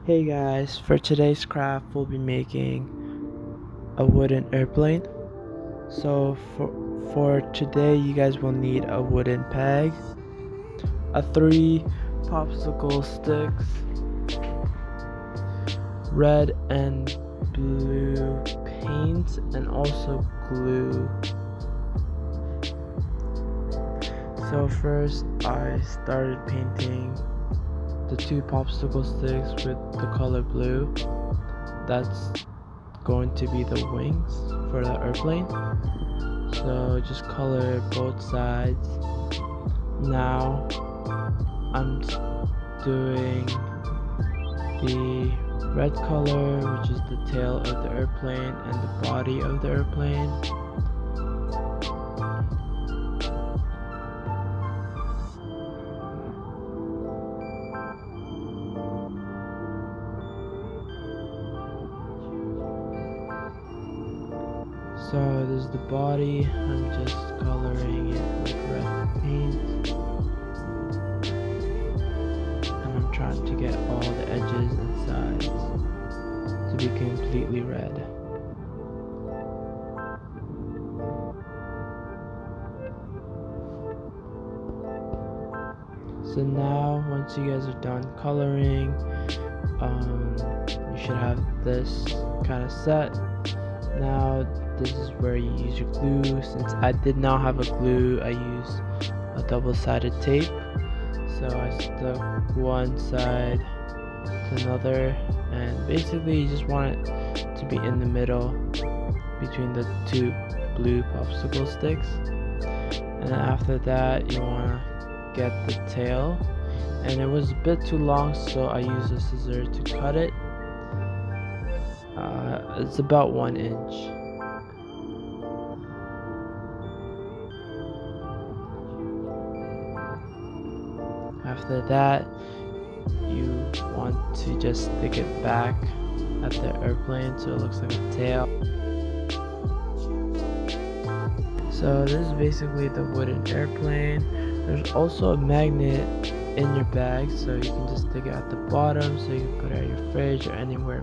Hey guys, for today's craft we'll be making a wooden airplane. So for today you guys will need a wooden peg, a 3 popsicle sticks, red and blue paint, and also glue. So first I started painting the 2 popsicle sticks with the color blue. That's going to be the wings for the airplane. So just color both sides. Now I'm doing the red color, which is the tail of the airplane and the body of the airplane. So this is the body. I'm just coloring it with red paint, and I'm trying to get all the edges and sides to be completely red. So now once you guys are done coloring, you should have this kind of set. Now this is where you use your glue. Since I did not have a glue, I used a double-sided tape. So I stuck one side to another, and basically you just want it to be in the middle between the 2 blue popsicle sticks. And then after that you want to get the tail, and it was a bit too long, so I used a scissor to cut it. It's about 1 inch. After that, you want to just stick it back at the airplane so it looks like a tail. So this is basically the wooden airplane. There's also a magnet in your bag, so you can just stick it at the bottom so you can put it at your fridge or anywhere